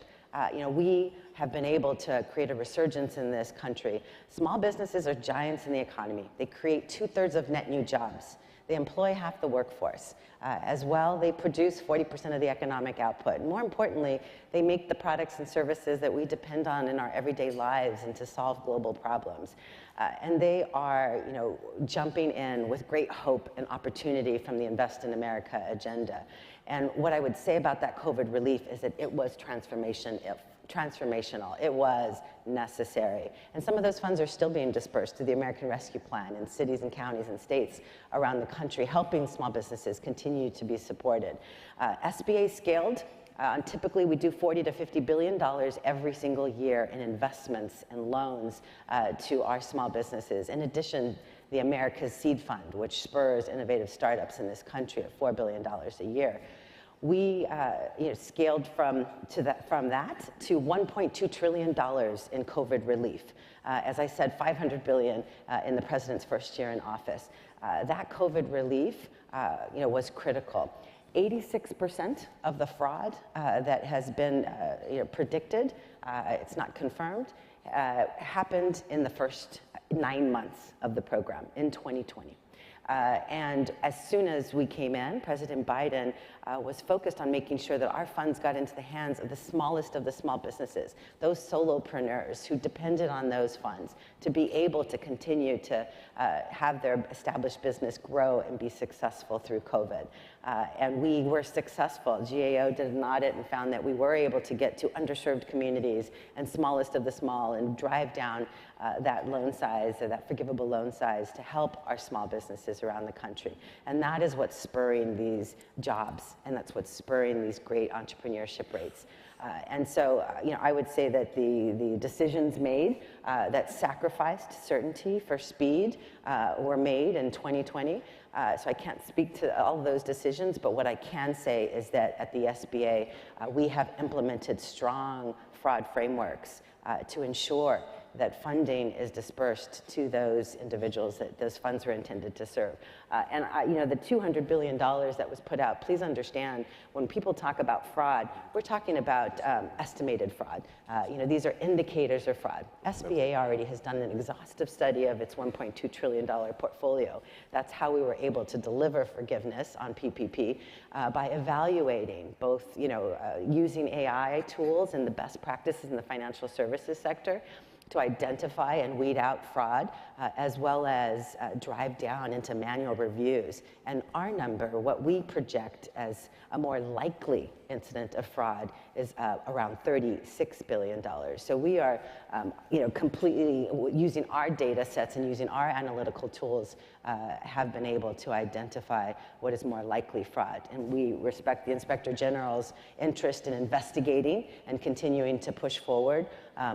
We have been able to create a resurgence in this country. Small businesses are giants in the economy. They create 2/3 of net new jobs. They employ half the workforce. As well, they produce 40% of the economic output. More importantly, they make the products and services that we depend on in our everyday lives and to solve global problems. And they are, jumping in with great hope and opportunity from the Invest in America agenda. And what I would say about that COVID relief is that it was transformational. It was necessary. And some of those funds are still being dispersed through the American Rescue Plan in cities and counties and states around the country, helping small businesses continue to be supported. SBA scaled. Typically, we do $40 to $50 billion every single year in investments and loans to our small businesses. In addition, the America's Seed Fund, which spurs innovative startups in this country at $4 billion a year. We scaled from that to $1.2 trillion in COVID relief. As I said, $500 billion in the president's first year in office. That COVID relief was critical. 86% of the fraud that has been predicted, it's not confirmed, happened in the first 9 months of the program in 2020. And as soon as we came in, President Biden was focused on making sure that our funds got into the hands of the smallest of the small businesses, those solopreneurs who depended on those funds to be able to continue to have their established business grow and be successful through COVID. And we were successful. GAO did an audit and found that we were able to get to underserved communities and smallest of the small and drive down that loan size, or that forgivable loan size, to help our small businesses around the country. And that is what's spurring these jobs, and that's what's spurring these great entrepreneurship rates. And so, I would say that the decisions made that sacrificed certainty for speed were made in 2020. So I can't speak to all of those decisions, but what I can say is that at the SBA, we have implemented strong fraud frameworks to ensure that funding is dispersed to those individuals that those funds were intended to serve. And the $200 billion that was put out, please understand, when people talk about fraud, we're talking about estimated fraud. These are indicators of fraud. SBA already has done an exhaustive study of its $1.2 trillion portfolio. That's how we were able to deliver forgiveness on PPP by evaluating both, using AI tools and the best practices in the financial services sector to identify and weed out fraud, as well as drive down into manual reviews. And our number, what we project as a more likely incident of fraud, is around $36 billion. So we are, completely using our data sets and using our analytical tools, have been able to identify what is more likely fraud. And we respect the Inspector General's interest in investigating and continuing to push forward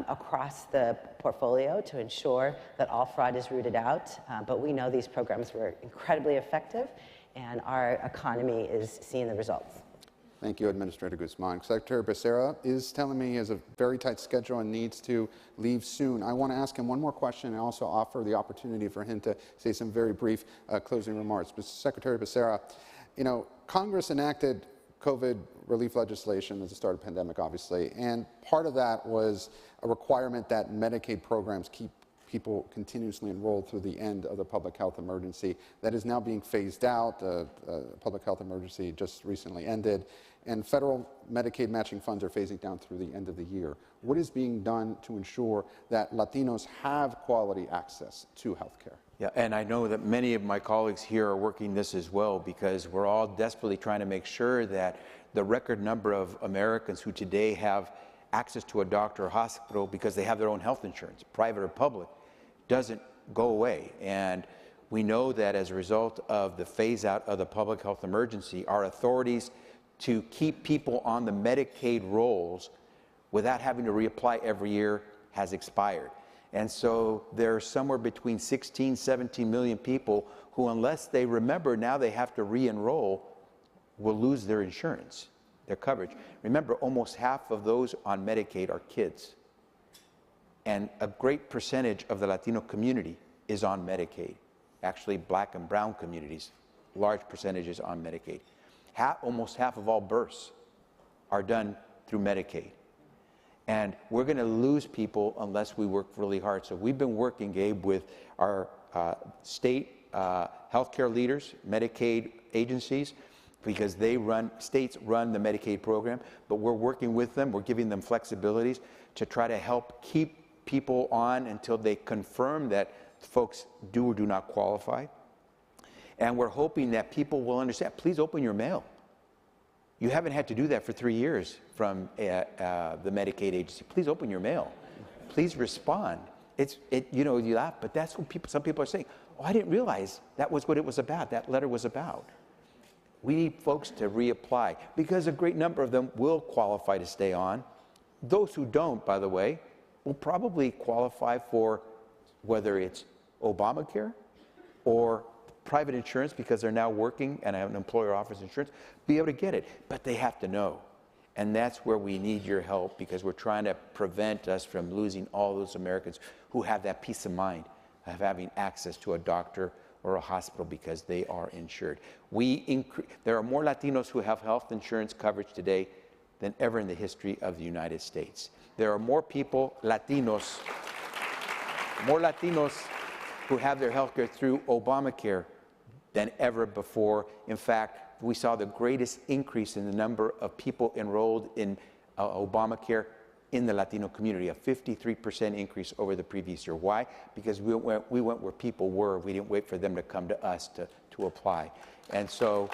across the portfolio to ensure that all fraud is rooted out. But we know these programs were incredibly effective, and our economy is seeing the results. Thank you, Administrator Guzman. Secretary Becerra is telling me he has a very tight schedule and needs to leave soon. I want to ask him one more question and also offer the opportunity for him to say some very brief closing remarks. But Secretary Becerra, Congress enacted COVID relief legislation at the start of the pandemic, obviously, and part of that was a requirement that Medicaid programs keep people continuously enrolled through the end of the public health emergency. That is now being phased out. The public health emergency just recently ended, and federal Medicaid matching funds are phasing down through the end of the year. What is being done to ensure that Latinos have quality access to health care? Yeah, and I know that many of my colleagues here are working this as well, because we're all desperately trying to make sure that the record number of Americans who today have access to a doctor or hospital because they have their own health insurance, private or public, doesn't go away. And we know that as a result of the phase out of the public health emergency, our authorities to keep people on the Medicaid rolls without having to reapply every year has expired. And so there's somewhere between 16, 17 million people who, unless they remember now they have to re-enroll, will lose their insurance, their coverage. Remember, almost half of those on Medicaid are kids. And a great percentage of the Latino community is on Medicaid. Actually, Black and brown communities, large percentages on Medicaid. Almost half of all births are done through Medicaid. And we're going to lose people unless we work really hard. So we've been working, Gabe, with our state healthcare leaders, Medicaid agencies, because states run the Medicaid program, but we're working with them. We're giving them flexibilities to try to help keep people on until they confirm that folks do or do not qualify. And we're hoping that people will understand, please open your mail. You haven't had to do that for 3 years from the Medicaid agency. Please open your mail. Please respond. You laugh, but that's what some people are saying. Oh, I didn't realize that was what it was about, that letter was about. We need folks to reapply because a great number of them will qualify to stay on. Those who don't, by the way, will probably qualify for whether it's Obamacare or private insurance because they're now working and have an employer offers insurance, be able to get it. But they have to know. And that's where we need your help because we're trying to prevent us from losing all those Americans who have that peace of mind of having access to a doctor or a hospital because they are insured. There are more Latinos who have health insurance coverage today than ever in the history of the United States. There are more people, Latinos who have their health care through Obamacare than ever before. In fact, we saw the greatest increase in the number of people enrolled in Obamacare in the Latino community, a 53% increase over the previous year. Why? Because we went where people were. We didn't wait for them to come to us to apply. And so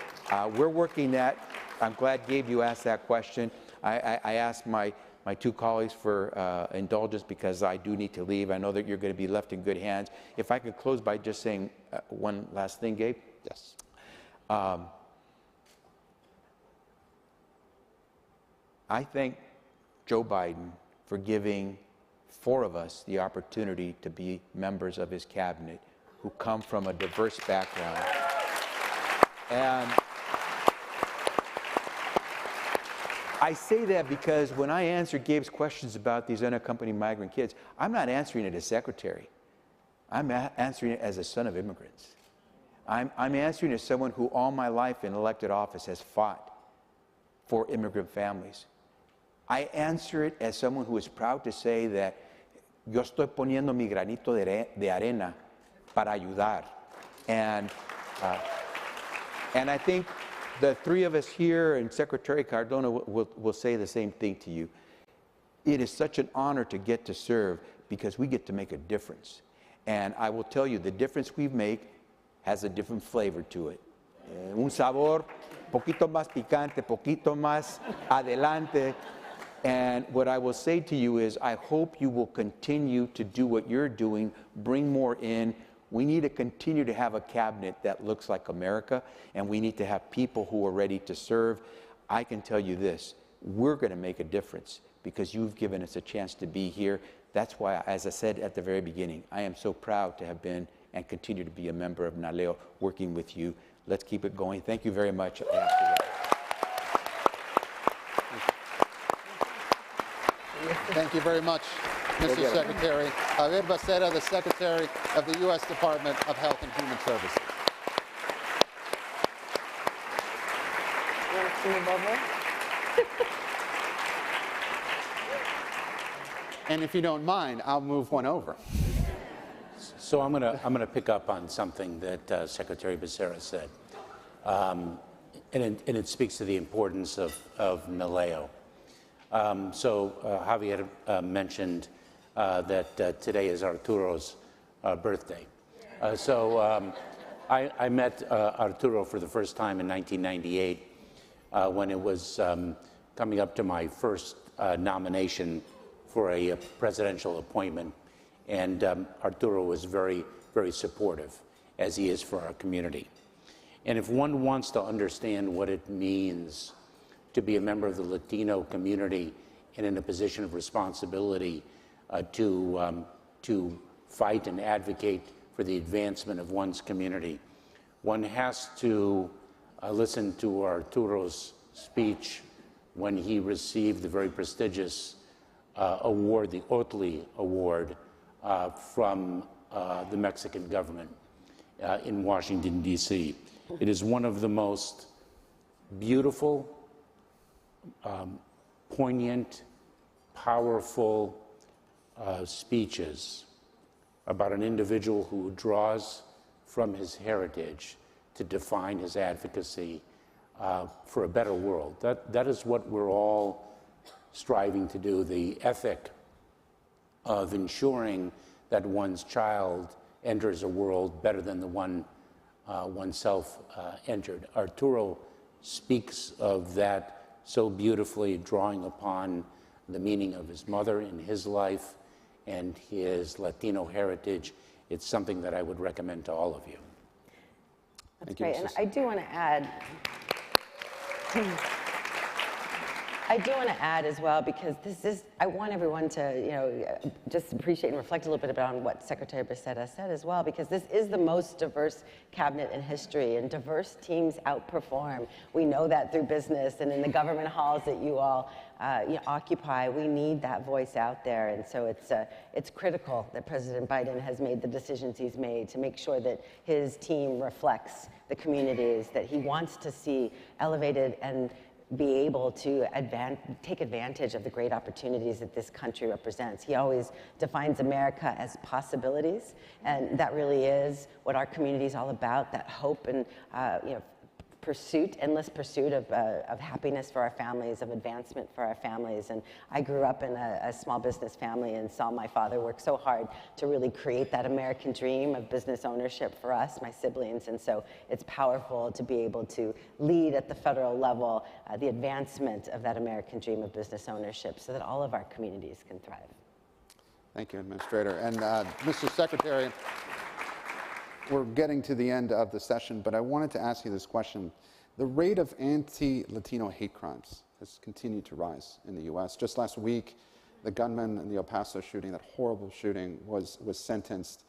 we're working that. I'm glad, Gabe, you asked that question. I asked my two colleagues for indulgence because I do need to leave. I know that you're going to be left in good hands. If I could close by just saying one last thing, Gabe. Yes. I thank Joe Biden for giving 4 of us the opportunity to be members of his cabinet who come from a diverse background. And I say that because when I answer Gabe's questions about these unaccompanied migrant kids, I'm not answering it as secretary. I'm answering it as a son of immigrants. I'm answering it as someone who all my life in elected office has fought for immigrant families. I answer it as someone who is proud to say that yo estoy poniendo mi granito de arena para ayudar. And I think the 3 of us here and Secretary Cardona will say the same thing to you. It is such an honor to get to serve because we get to make a difference. And I will tell you, the difference we make has a different flavor to it. Un sabor poquito más picante, poquito más adelante. And what I will say to you is I hope you will continue to do what you're doing, bring more in. We need to continue to have a cabinet that looks like America, and we need to have people who are ready to serve. I can tell you this, we're going to make a difference because you've given us a chance to be here. That's why, as I said at the very beginning, I am so proud to have been and continue to be a member of NALEO working with you. Let's keep it going. Thank you very much. Thank you very much, Mr. Secretary. Javier Becerra, the Secretary of the U.S. Department of Health and Human Services. And if you don't mind, I'll move one over. So I'm gonna pick up on something that Secretary Becerra said, and it speaks to the importance of NALEO. Javier mentioned that today is Arturo's birthday. I met Arturo for the first time in 1998 when it was coming up to my first nomination for a presidential appointment. And Arturo was very, very supportive, as he is for our community. And if one wants to understand what it means to be a member of the Latino community and in a position of responsibility to fight and advocate for the advancement of one's community, one has to listen to Arturo's speech when he received the very prestigious award, the Otli Award, from the Mexican government in Washington, D.C. It is one of the most beautiful, poignant, powerful speeches about an individual who draws from his heritage to define his advocacy for a better world. That is what we're all striving to do, the ethic of ensuring that one's child enters a world better than the one oneself entered. Arturo speaks of that so beautifully, drawing upon the meaning of his mother in his life and his Latino heritage. It's something that I would recommend to all of you. That's great. And I do want to add, as well, because this is, I want everyone to, just appreciate and reflect a little bit about what Secretary Becerra said as well, because this is the most diverse cabinet in history, and diverse teams outperform. We know that through business and in the government halls that you all occupy. We need that voice out there, and so it's critical that President Biden has made the decisions he's made to make sure that his team reflects the communities that he wants to see elevated and be able to take advantage of the great opportunities that this country represents. He always defines America as possibilities, and that really is what our community is all about, that hope and endless pursuit of happiness for our families, of advancement for our families. And I grew up in a small business family and saw my father work so hard to really create that American dream of business ownership for us, my siblings. And so it's powerful to be able to lead at the federal level the advancement of that American dream of business ownership so that all of our communities can thrive. Thank you, Administrator. And Mr. Secretary, we're getting to the end of the session, but I wanted to ask you this question. The rate of anti-Latino hate crimes has continued to rise in the U.S. Just last week, the gunman in the El Paso shooting, that horrible shooting, was sentenced.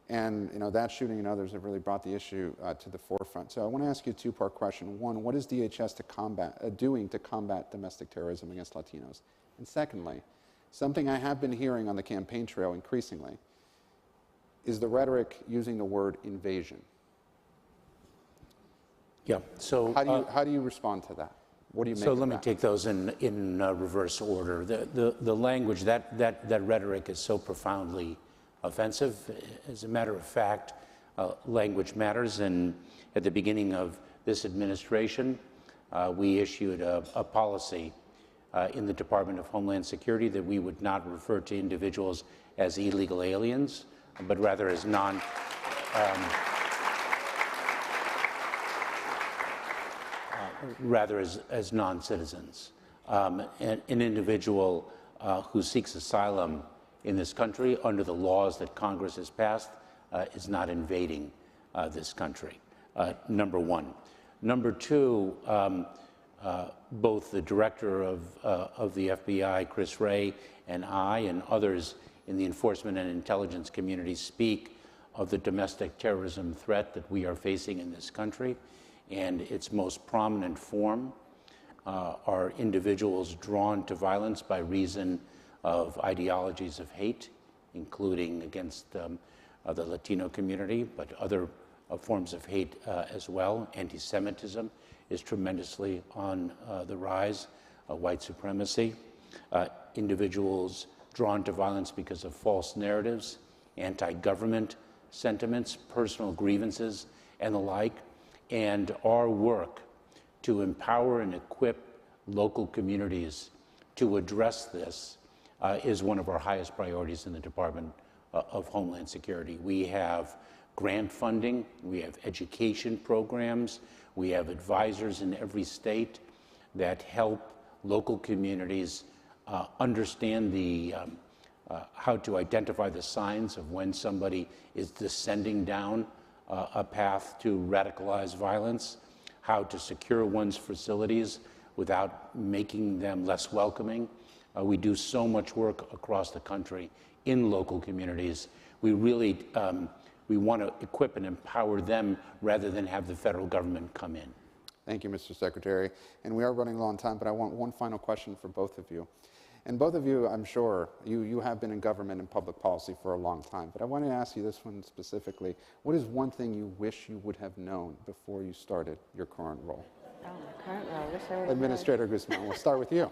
And that shooting and others have really brought the issue to the forefront. So I want to ask you a two-part question. One, what is DHS doing to combat domestic terrorism against Latinos? And secondly, something I have been hearing on the campaign trail increasingly is the rhetoric using the word invasion. Yeah. So how do you respond to that? What do you make So of let me that? take those in reverse order. The language, that rhetoric is so profoundly offensive. As a matter of fact, language matters. And at the beginning of this administration, we issued a policy in the Department of Homeland Security that we would not refer to individuals as illegal aliens, but rather as as non-citizens. An individual who seeks asylum in this country under the laws that Congress has passed is not invading this country, number one. Number two, both the director of the FBI, Chris Wray, and I and others in the enforcement and intelligence community speak of the domestic terrorism threat that we are facing in this country. And its most prominent form are individuals drawn to violence by reason of ideologies of hate, including against the Latino community, but other forms of hate as well. Anti-Semitism is tremendously on the rise, white supremacy. Individuals drawn to violence because of false narratives, anti-government sentiments, personal grievances, and the like. And our work to empower and equip local communities to address this is one of our highest priorities in the Department of Homeland Security. We have grant funding, we have education programs, we have advisors in every state that help local communities understand how to identify the signs of when somebody is descending down a path to radicalized violence, how to secure one's facilities without making them less welcoming. We do so much work across the country in local communities. We really we want to equip and empower them rather than have the federal government come in. Thank you, Mr. Secretary. And we are running low on time, but I want one final question for both of you. And both of you, I'm sure, you have been in government and public policy for a long time, but I want to ask you this one specifically. What is one thing you wish you would have known before you started your current role? Oh, my current role, I wish I would have Administrator Guzman, we'll start with you.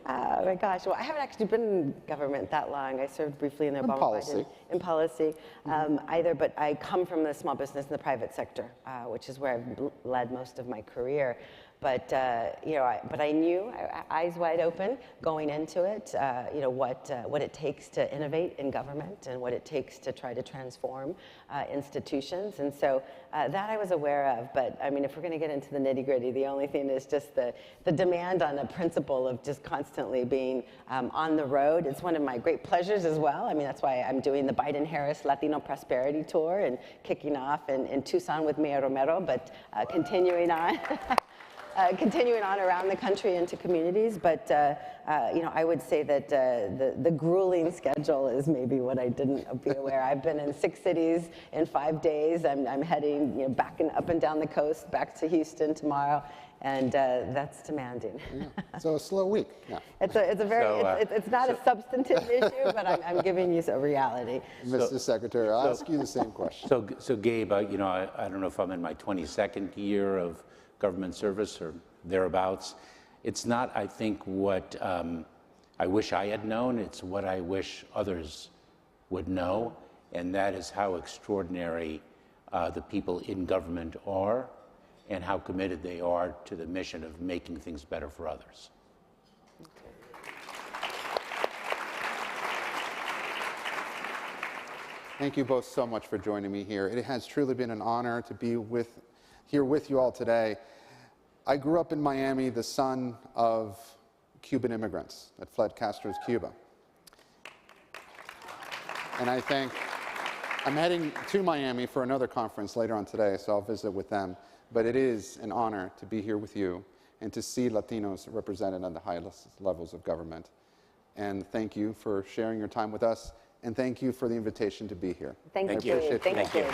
Oh my gosh. Well, I haven't actually been in government that long. I served briefly in the Obama policy. in policy either, but I come from the small business and the private sector, which is where I've led most of my career. But I knew, eyes wide open, going into it, what it takes to innovate in government and what it takes to try to transform institutions. And so that I was aware of. But I mean, if we're going to get into the nitty gritty, the only thing is just the demand on a principle of just constantly being on the road. It's one of my great pleasures as well. I mean, that's why I'm doing the Biden-Harris Latino Prosperity Tour and kicking off in Tucson with Mayor Romero, but continuing on. Continuing on around the country into communities, but I would say that the grueling schedule is maybe what I didn't be aware. I've been in 6 cities in 5 days. I'm heading back and up and down the coast, back to Houston tomorrow, and that's demanding. Yeah. So a slow week. Yeah. It's not a substantive issue, but I'm giving you a reality. Mr. Secretary, I'll ask you the same question. So Gabe, I don't know if I'm in my 22nd year of government service or thereabouts. It's not, I think, what I wish I had known. It's what I wish others would know, and that is how extraordinary the people in government are and how committed they are to the mission of making things better for others. Thank you both so much for joining me here. It has truly been an honor to be here with you all today. I grew up in Miami, the son of Cuban immigrants that fled Castro's Cuba. And I'm heading to Miami for another conference later on today, so I'll visit with them. But it is an honor to be here with you and to see Latinos represented on the highest levels of government. And thank you for sharing your time with us, and thank you for the invitation to be here. Thank you. Thank you.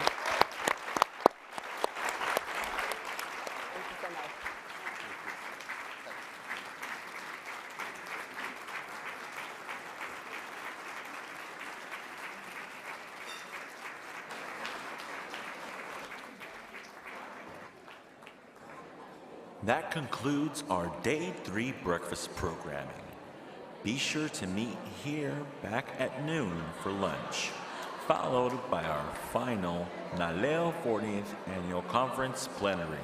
That concludes our Day 3 breakfast programming. Be sure to meet here back at noon for lunch, followed by our final NALEO 40th Annual Conference plenary,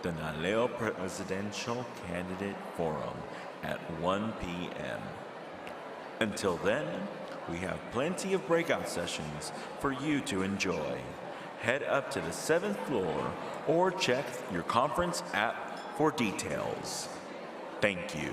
the NALEO Presidential Candidate Forum at 1 p.m. Until then, we have plenty of breakout sessions for you to enjoy. Head up to the 7th floor or check your conference app for details. Thank you.